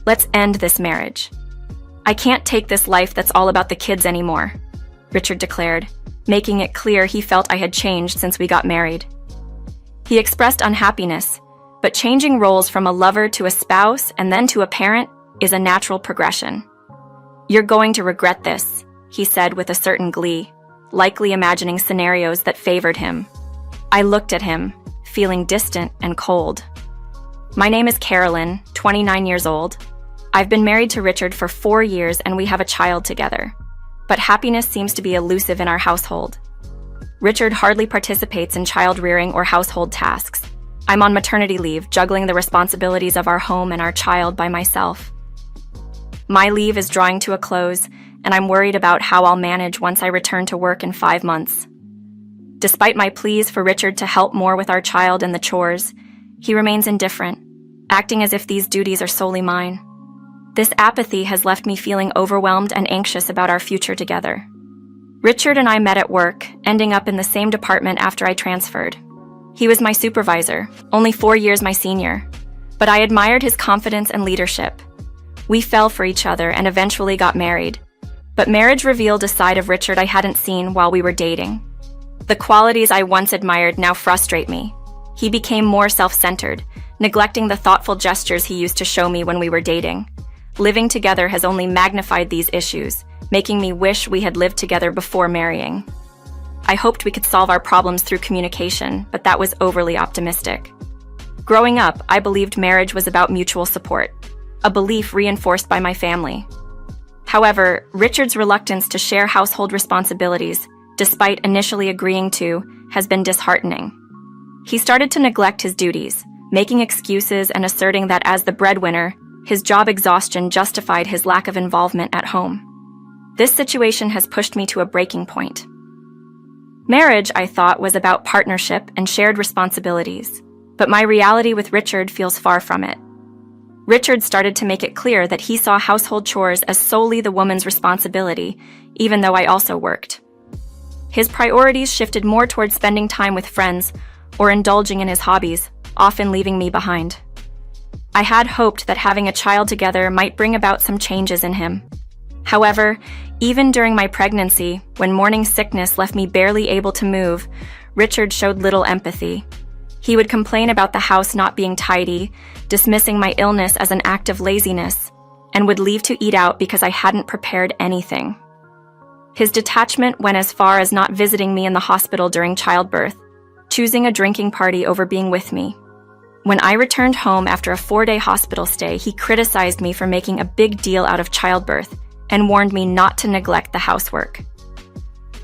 Let's end this marriage. I can't take this life that's all about the kids anymore, Richard declared, making it clear he felt I had changed since we got married. He expressed unhappiness, but changing roles from a lover to a spouse and then to a parent is a natural progression. You're going to regret this, he said with a certain glee, likely imagining scenarios that favored him. I looked at him, feeling distant and cold. My name is Carolyn, 29 years old. I've been married to Richard for 4 years and we have a child together. But happiness seems to be elusive in our household. Richard hardly participates in child rearing or household tasks. I'm on maternity leave, juggling the responsibilities of our home and our child by myself. My leave is drawing to a close, and I'm worried about how I'll manage once I return to work in 5 months. Despite my pleas for Richard to help more with our child and the chores, he remains indifferent, acting as if these duties are solely mine. This apathy has left me feeling overwhelmed and anxious about our future together. Richard and I met at work, ending up in the same department after I transferred. He was my supervisor, only 4 years my senior, but I admired his confidence and leadership. We fell for each other and eventually got married, but marriage revealed a side of Richard I hadn't seen while we were dating. The qualities I once admired now frustrate me. He became more self-centered, neglecting the thoughtful gestures he used to show me when we were dating. Living together has only magnified these issues, making me wish we had lived together before marrying. I hoped we could solve our problems through communication, but that was overly optimistic. Growing up, I believed marriage was about mutual support, a belief reinforced by my family. However, Richard's reluctance to share household responsibilities, despite initially agreeing to, has been disheartening. He started to neglect his duties, making excuses and asserting that as the breadwinner, his job exhaustion justified his lack of involvement at home. This situation has pushed me to a breaking point. Marriage, I thought, was about partnership and shared responsibilities, but my reality with Richard feels far from it. Richard started to make it clear that he saw household chores as solely the woman's responsibility, even though I also worked. His priorities shifted more towards spending time with friends or indulging in his hobbies, often leaving me behind. I had hoped that having a child together might bring about some changes in him. However, even during my pregnancy, when morning sickness left me barely able to move, Richard showed little empathy. He would complain about the house not being tidy, dismissing my illness as an act of laziness, and would leave to eat out because I hadn't prepared anything. His detachment went as far as not visiting me in the hospital during childbirth, choosing a drinking party over being with me. When I returned home after a 4-day hospital stay, he criticized me for making a big deal out of childbirth and warned me not to neglect the housework.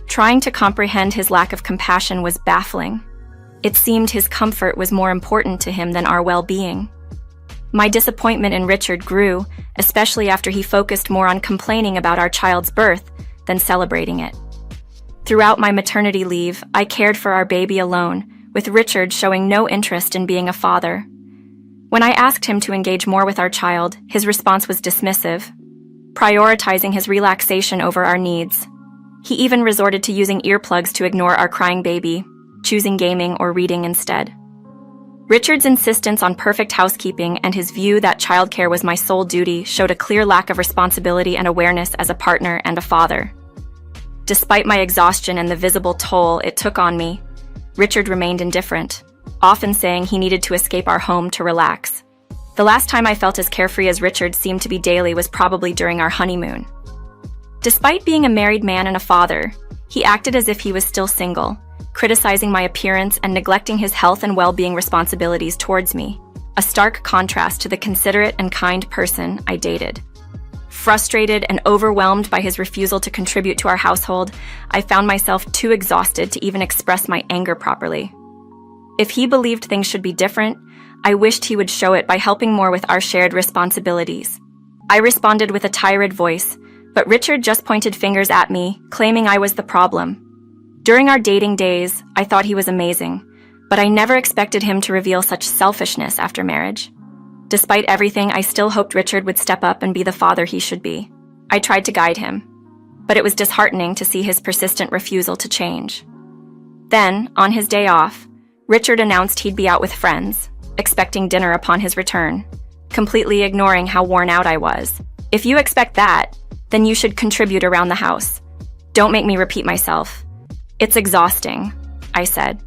Trying to comprehend his lack of compassion was baffling. It seemed his comfort was more important to him than our well-being. My disappointment in Richard grew, especially after he focused more on complaining about our child's birth than celebrating it. Throughout my maternity leave, I cared for our baby alone, with Richard showing no interest in being a father. When I asked him to engage more with our child, his response was dismissive, prioritizing his relaxation over our needs. He even resorted to using earplugs to ignore our crying baby, choosing gaming or reading instead. Richard's insistence on perfect housekeeping and his view that childcare was my sole duty showed a clear lack of responsibility and awareness as a partner and a father. Despite my exhaustion and the visible toll it took on me, Richard remained indifferent, often saying he needed to escape our home to relax. The last time I felt as carefree as Richard seemed to be daily was probably during our honeymoon. Despite being a married man and a father, he acted as if he was still single, criticizing my appearance and neglecting his health and well-being responsibilities towards me, a stark contrast to the considerate and kind person I dated. Frustrated and overwhelmed by his refusal to contribute to our household, I found myself too exhausted to even express my anger properly. If he believed things should be different, I wished he would show it by helping more with our shared responsibilities. I responded with a tired voice, but Richard just pointed fingers at me, claiming I was the problem. During our dating days, I thought he was amazing, but I never expected him to reveal such selfishness after marriage. Despite everything, I still hoped Richard would step up and be the father he should be. I tried to guide him, but it was disheartening to see his persistent refusal to change. Then, on his day off, Richard announced he'd be out with friends, expecting dinner upon his return. completely ignoring how worn out I was. "If you expect that, then you should contribute around the house. Don't make me repeat myself. It's exhausting," I said.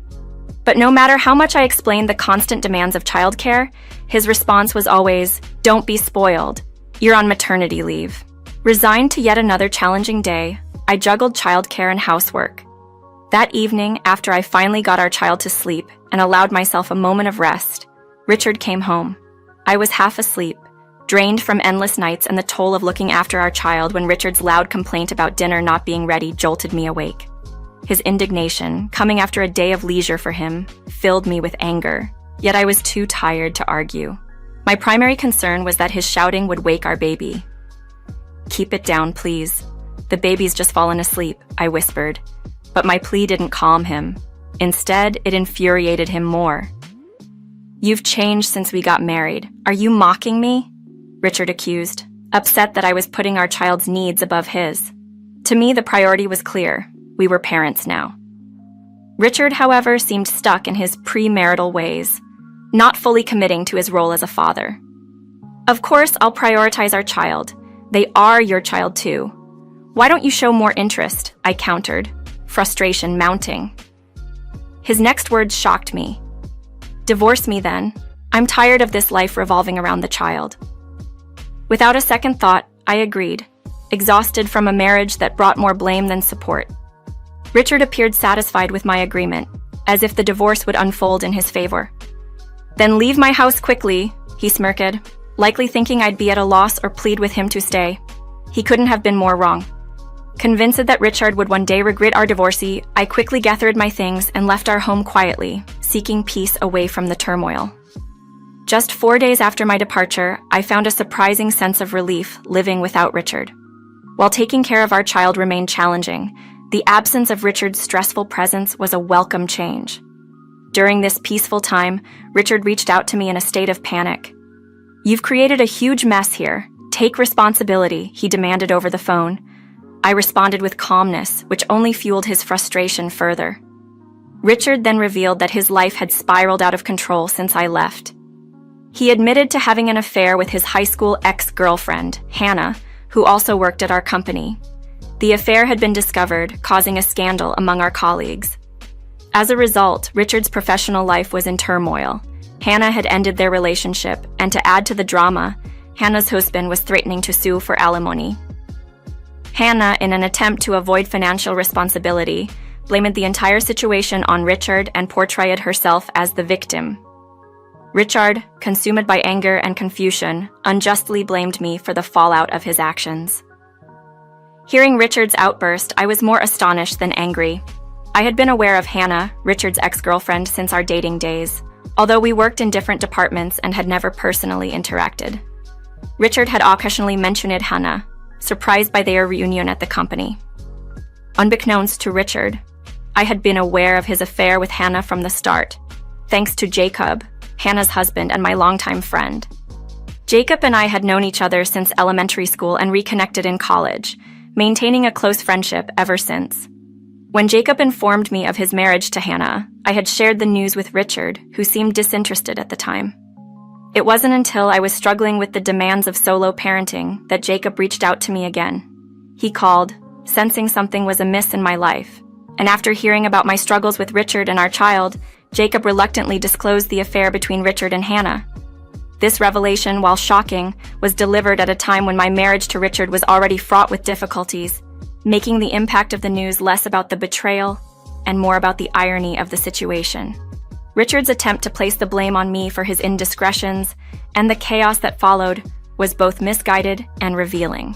But no matter how much I explained the constant demands of childcare, his response was always, "Don't be spoiled. You're on maternity leave." Resigned to yet another challenging day, I juggled childcare and housework. That evening, after I finally got our child to sleep and allowed myself a moment of rest, Richard came home. I was half asleep, drained from endless nights and the toll of looking after our child when Richard's loud complaint about dinner not being ready jolted me awake. His indignation, coming after a day of leisure for him, filled me with anger, yet I was too tired to argue. My primary concern was that his shouting would wake our baby. "Keep it down, please. The baby's just fallen asleep," I whispered. But my plea didn't calm him. Instead, it infuriated him more. "You've changed since we got married. Are you mocking me?" Richard accused, upset that I was putting our child's needs above his. To me, the priority was clear. We were parents now. Richard, however, seemed stuck in his premarital ways, not fully committing to his role as a father. "Of course, I'll prioritize our child. They are your child too. Why don't you show more interest?" I countered, frustration mounting. His next words shocked me. "Divorce me then. I'm tired of this life revolving around the child." Without a second thought, I agreed, exhausted from a marriage that brought more blame than support. Richard appeared satisfied with my agreement, as if the divorce would unfold in his favor. "Then leave my house quickly," he smirked, likely thinking I'd be at a loss or plead with him to stay. He couldn't have been more wrong. Convinced that Richard would one day regret our divorce, I quickly gathered my things and left our home quietly, seeking peace away from the turmoil. Just 4 days after my departure, I found a surprising sense of relief living without Richard. While taking care of our child remained challenging, the absence of Richard's stressful presence was a welcome change. During this peaceful time, Richard reached out to me in a state of panic. "You've created a huge mess here. Take responsibility," he demanded over the phone. I responded with calmness, which only fueled his frustration further. Richard then revealed that his life had spiraled out of control since I left. He admitted to having an affair with his high school ex-girlfriend, Hannah, who also worked at our company. The affair had been discovered, causing a scandal among our colleagues. As a result, Richard's professional life was in turmoil. Hannah had ended their relationship, and to add to the drama, Hannah's husband was threatening to sue for alimony. Hannah, in an attempt to avoid financial responsibility, blamed the entire situation on Richard and portrayed herself as the victim. Richard, consumed by anger and confusion, unjustly blamed me for the fallout of his actions. Hearing Richard's outburst, I was more astonished than angry. I had been aware of Hannah, Richard's ex-girlfriend, since our dating days, although we worked in different departments and had never personally interacted. Richard had occasionally mentioned Hannah, surprised by their reunion at the company. Unbeknownst to Richard, I had been aware of his affair with Hannah from the start, thanks to Jacob, Hannah's husband and my longtime friend. Jacob and I had known each other since elementary school and reconnected in college, maintaining a close friendship ever since. When Jacob informed me of his marriage to Hannah, I had shared the news with Richard, who seemed disinterested at the time. It wasn't until I was struggling with the demands of solo parenting that Jacob reached out to me again. He called, sensing something was amiss in my life, and after hearing about my struggles with Richard and our child, Jacob reluctantly disclosed the affair between Richard and Hannah. This revelation, while shocking, was delivered at a time when my marriage to Richard was already fraught with difficulties, making the impact of the news less about the betrayal and more about the irony of the situation. Richard's attempt to place the blame on me for his indiscretions and the chaos that followed was both misguided and revealing.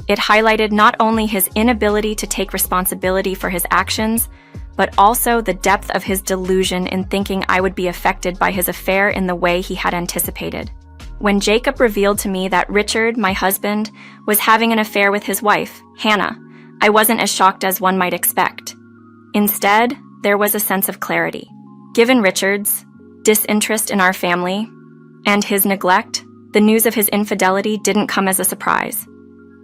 It highlighted not only his inability to take responsibility for his actions, but also the depth of his delusion in thinking I would be affected by his affair in the way he had anticipated. When Jacob revealed to me that Richard, my husband, was having an affair with his wife, Hannah, I wasn't as shocked as one might expect. Instead, there was a sense of clarity. Given Richard's disinterest in our family and his neglect, the news of his infidelity didn't come as a surprise.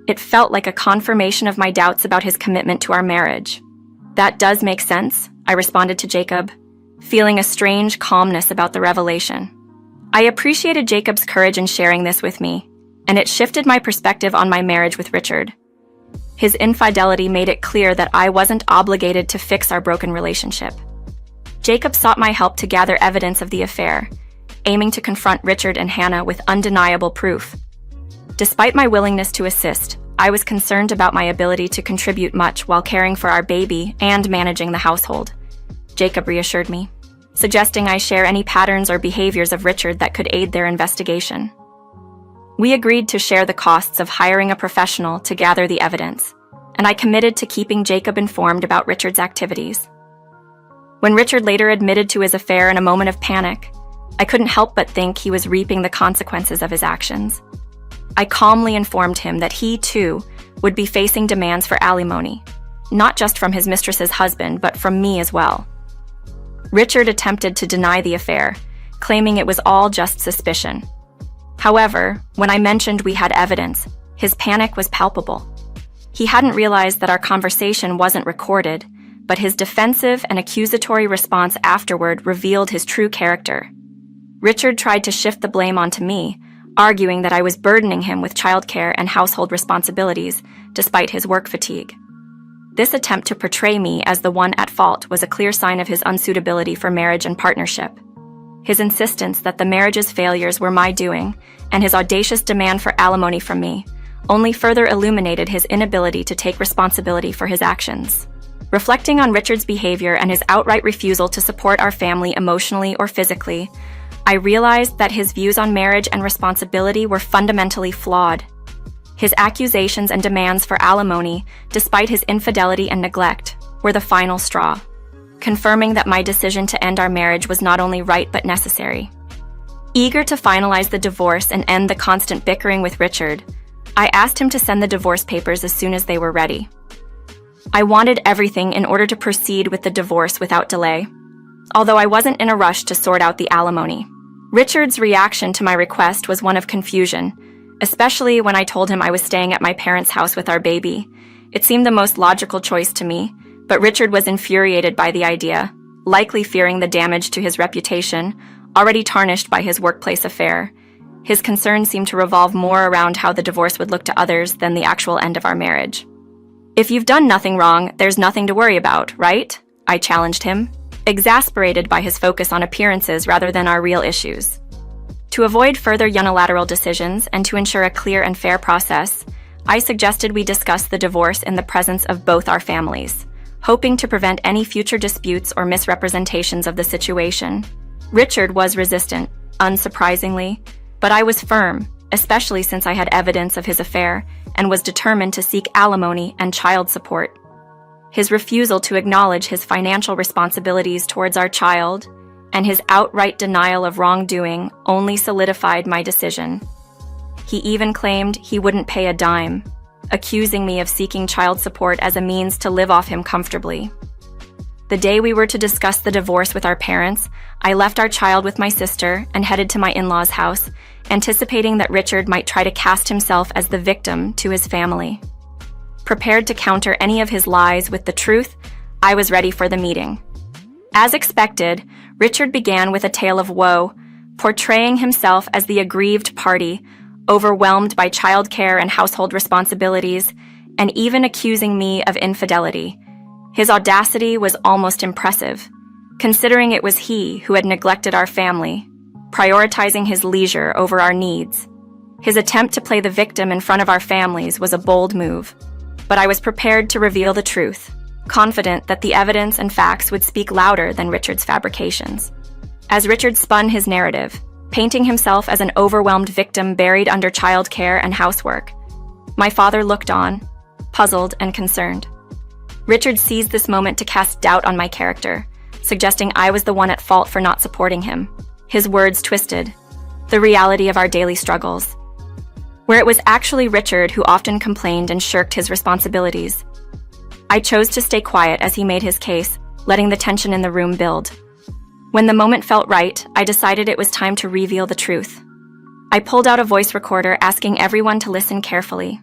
It felt like a confirmation of my doubts about his commitment to our marriage. "That does make sense," I responded to Jacob, feeling a strange calmness about the revelation. I appreciated Jacob's courage in sharing this with me, and it shifted my perspective on my marriage with Richard. His infidelity made it clear that I wasn't obligated to fix our broken relationship. Jacob sought my help to gather evidence of the affair, aiming to confront Richard and Hannah with undeniable proof. Despite my willingness to assist, I was concerned about my ability to contribute much while caring for our baby and managing the household. Jacob reassured me, suggesting I share any patterns or behaviors of Richard that could aid their investigation. We agreed to share the costs of hiring a professional to gather the evidence, and I committed to keeping Jacob informed about Richard's activities. When Richard later admitted to his affair in a moment of panic, I couldn't help but think he was reaping the consequences of his actions. I calmly informed him that he, too, would be facing demands for alimony, not just from his mistress's husband, but from me as well. Richard attempted to deny the affair, claiming it was all just suspicion. However, when I mentioned we had evidence, his panic was palpable. He hadn't realized that our conversation wasn't recorded, but his defensive and accusatory response afterward revealed his true character. Richard tried to shift the blame onto me, arguing that I was burdening him with childcare and household responsibilities, despite his work fatigue. This attempt to portray me as the one at fault was a clear sign of his unsuitability for marriage and partnership. His insistence that the marriage's failures were my doing, and his audacious demand for alimony from me, only further illuminated his inability to take responsibility for his actions. Reflecting on Richard's behavior and his outright refusal to support our family emotionally or physically, I realized that his views on marriage and responsibility were fundamentally flawed. His accusations and demands for alimony, despite his infidelity and neglect, were the final straw, confirming that my decision to end our marriage was not only right but necessary. Eager to finalize the divorce and end the constant bickering with Richard, I asked him to send the divorce papers as soon as they were ready. I wanted everything in order to proceed with the divorce without delay, although I wasn't in a rush to sort out the alimony. Richard's reaction to my request was one of confusion, especially when I told him I was staying at my parents' house with our baby. It seemed the most logical choice to me, but Richard was infuriated by the idea, likely fearing the damage to his reputation, already tarnished by his workplace affair. His concerns seemed to revolve more around how the divorce would look to others than the actual end of our marriage. "If you've done nothing wrong, there's nothing to worry about, right?" I challenged him, exasperated by his focus on appearances rather than our real issues. To avoid further unilateral decisions and to ensure a clear and fair process, I suggested we discuss the divorce in the presence of both our families, hoping to prevent any future disputes or misrepresentations of the situation. Richard was resistant, unsurprisingly, but I was firm, especially since I had evidence of his affair and was determined to seek alimony and child support. His refusal to acknowledge his financial responsibilities towards our child and his outright denial of wrongdoing only solidified my decision. He even claimed he wouldn't pay a dime, accusing me of seeking child support as a means to live off him comfortably. The day we were to discuss the divorce with our parents, I left our child with my sister and headed to my in-laws' house, anticipating that Richard might try to cast himself as the victim to his family. Prepared to counter any of his lies with the truth, I was ready for the meeting. As expected, Richard began with a tale of woe, portraying himself as the aggrieved party, overwhelmed by childcare and household responsibilities, and even accusing me of infidelity. His audacity was almost impressive, considering it was he who had neglected our family, prioritizing his leisure over our needs. His attempt to play the victim in front of our families was a bold move, but I was prepared to reveal the truth, confident that the evidence and facts would speak louder than Richard's fabrications. As Richard spun his narrative, painting himself as an overwhelmed victim buried under childcare and housework, my father looked on, puzzled and concerned. Richard seized this moment to cast doubt on my character, suggesting I was the one at fault for not supporting him. His words twisted the reality of our daily struggles, where it was actually Richard who often complained and shirked his responsibilities. I chose to stay quiet as he made his case, letting the tension in the room build. When the moment felt right, I decided it was time to reveal the truth. I pulled out a voice recorder, asking everyone to listen carefully.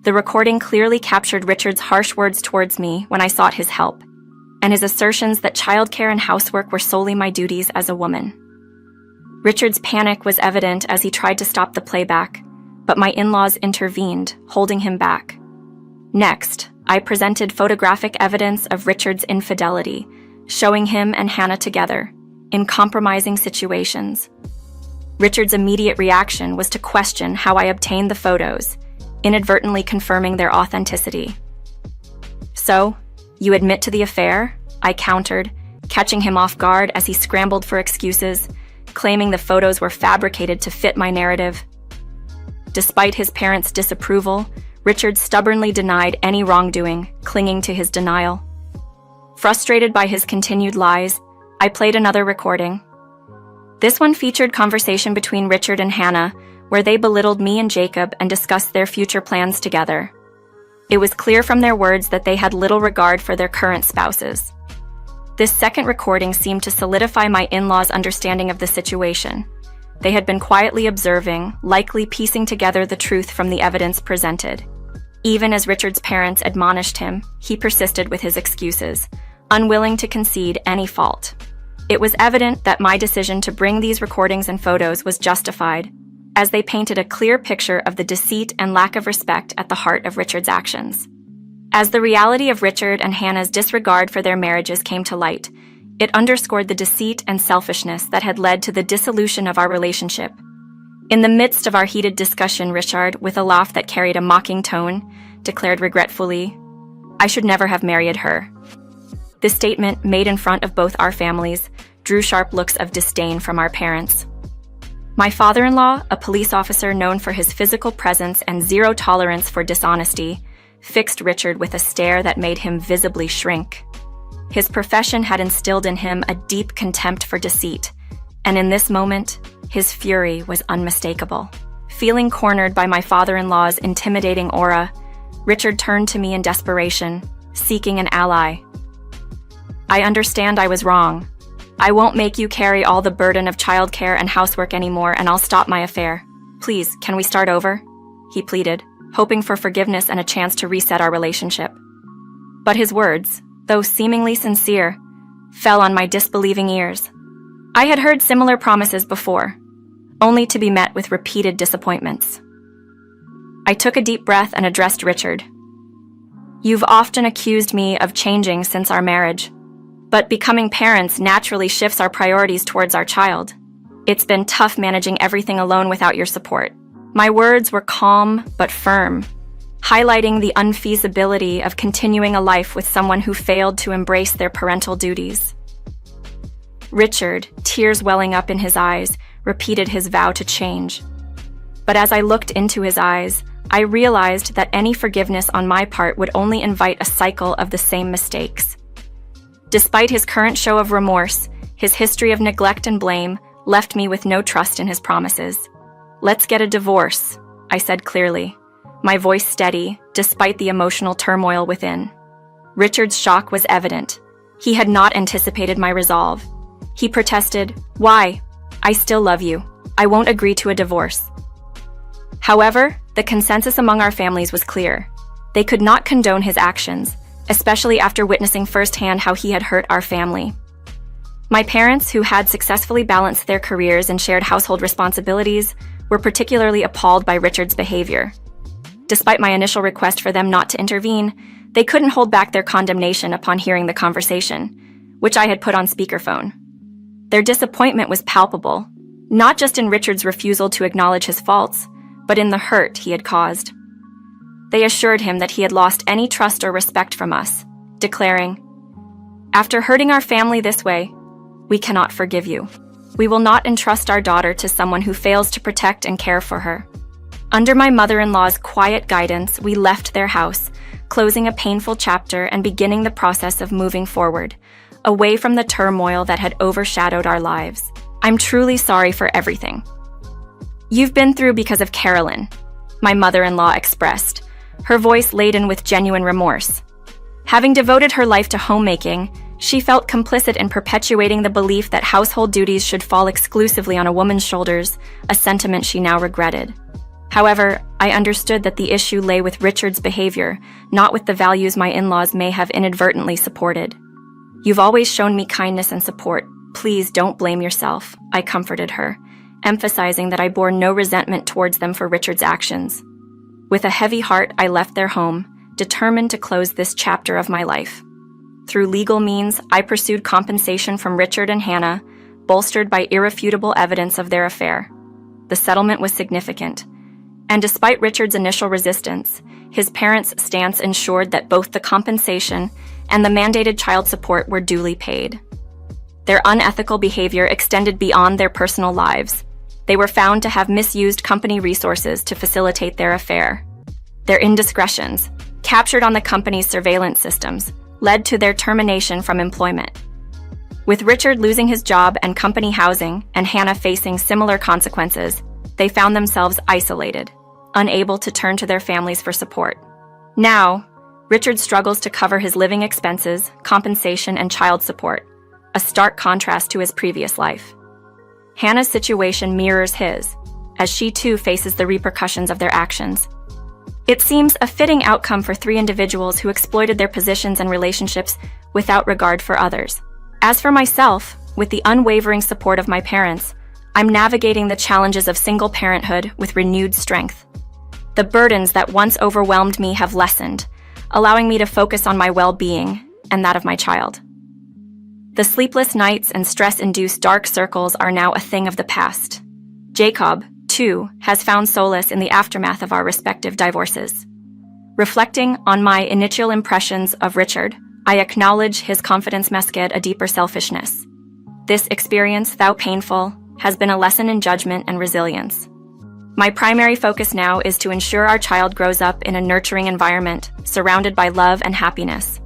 The recording clearly captured Richard's harsh words towards me when I sought his help, and his assertions that childcare and housework were solely my duties as a woman. Richard's panic was evident as he tried to stop the playback, but my in-laws intervened, holding him back. Next, I presented photographic evidence of Richard's infidelity, showing him and Hannah together, in compromising situations. Richard's immediate reaction was to question how I obtained the photos, inadvertently confirming their authenticity. "So, you admit to the affair?" I countered, catching him off guard as he scrambled for excuses, claiming the photos were fabricated to fit my narrative. Despite his parents' disapproval, Richard stubbornly denied any wrongdoing, clinging to his denial. Frustrated by his continued lies, I played another recording. This one featured conversation between Richard and Hannah, where they belittled me and Jacob and discussed their future plans together. It was clear from their words that they had little regard for their current spouses. This second recording seemed to solidify my in-laws' understanding of the situation. They had been quietly observing, likely piecing together the truth from the evidence presented. Even as Richard's parents admonished him, he persisted with his excuses, unwilling to concede any fault. It was evident that my decision to bring these recordings and photos was justified, as they painted a clear picture of the deceit and lack of respect at the heart of Richard's actions. As the reality of Richard and Hannah's disregard for their marriages came to light, it underscored the deceit and selfishness that had led to the dissolution of our relationship. In the midst of our heated discussion, Richard, with a laugh that carried a mocking tone, declared regretfully, "I should never have married her." This statement, made in front of both our families, drew sharp looks of disdain from our parents. My father-in-law, a police officer known for his physical presence and zero tolerance for dishonesty, fixed Richard with a stare that made him visibly shrink. His profession had instilled in him a deep contempt for deceit, and in this moment, his fury was unmistakable. Feeling cornered by my father-in-law's intimidating aura, Richard turned to me in desperation, seeking an ally. "I understand I was wrong. I won't make you carry all the burden of childcare and housework anymore, and I'll stop my affair. Please, can we start over?" he pleaded, hoping for forgiveness and a chance to reset our relationship. But his words, though seemingly sincere, fell on my disbelieving ears. I had heard similar promises before, only to be met with repeated disappointments. I took a deep breath and addressed Richard. "You've often accused me of changing since our marriage, but becoming parents naturally shifts our priorities towards our child. It's been tough managing everything alone without your support." My words were calm but firm, highlighting the unfeasibility of continuing a life with someone who failed to embrace their parental duties. Richard, tears welling up in his eyes, repeated his vow to change. But as I looked into his eyes, I realized that any forgiveness on my part would only invite a cycle of the same mistakes. Despite his current show of remorse, his history of neglect and blame left me with no trust in his promises. "Let's get a divorce," I said clearly, my voice steady despite the emotional turmoil within. Richard's shock was evident. He had not anticipated my resolve. He protested, "Why? I still love you. I won't agree to a divorce." However, the consensus among our families was clear. They could not condone his actions, especially after witnessing firsthand how he had hurt our family. My parents, who had successfully balanced their careers and shared household responsibilities, were particularly appalled by Richard's behavior. Despite my initial request for them not to intervene, they couldn't hold back their condemnation upon hearing the conversation, which I had put on speakerphone. Their disappointment was palpable, not just in Richard's refusal to acknowledge his faults, but in the hurt he had caused. They assured him that he had lost any trust or respect from us, declaring, "After hurting our family this way, we cannot forgive you. We will not entrust our daughter to someone who fails to protect and care for her." Under my mother-in-law's quiet guidance, we left their house, closing a painful chapter and beginning the process of moving forward, away from the turmoil that had overshadowed our lives. "I'm truly sorry for everything you've been through because of Carolyn," my mother-in-law expressed, her voice laden with genuine remorse. Having devoted her life to homemaking, she felt complicit in perpetuating the belief that household duties should fall exclusively on a woman's shoulders, a sentiment she now regretted. However, I understood that the issue lay with Richard's behavior, not with the values my in-laws may have inadvertently supported. "You've always shown me kindness and support. Please don't blame yourself," I comforted her, emphasizing that I bore no resentment towards them for Richard's actions. With a heavy heart, I left their home, determined to close this chapter of my life. Through legal means, I pursued compensation from Richard and Hannah, bolstered by irrefutable evidence of their affair. The settlement was significant, and despite Richard's initial resistance, his parents' stance ensured that both the compensation and the mandated child support were duly paid. Their unethical behavior extended beyond their personal lives. They were found to have misused company resources to facilitate their affair. Their indiscretions, captured on the company's surveillance systems, led to their termination from employment. With Richard losing his job and company housing, and Hannah facing similar consequences, they found themselves isolated, unable to turn to their families for support. Now, Richard struggles to cover his living expenses, compensation, and child support, a stark contrast to his previous life. Hannah's situation mirrors his, as she too faces the repercussions of their actions. It seems a fitting outcome for three individuals who exploited their positions and relationships without regard for others. As for myself, with the unwavering support of my parents, I'm navigating the challenges of single parenthood with renewed strength. The burdens that once overwhelmed me have lessened, allowing me to focus on my well-being and that of my child. The sleepless nights and stress-induced dark circles are now a thing of the past. Jacob, too, has found solace in the aftermath of our respective divorces. Reflecting on my initial impressions of Richard, I acknowledge his confidence masked a deeper selfishness. This experience, though painful, has been a lesson in judgment and resilience. My primary focus now is to ensure our child grows up in a nurturing environment, surrounded by love and happiness.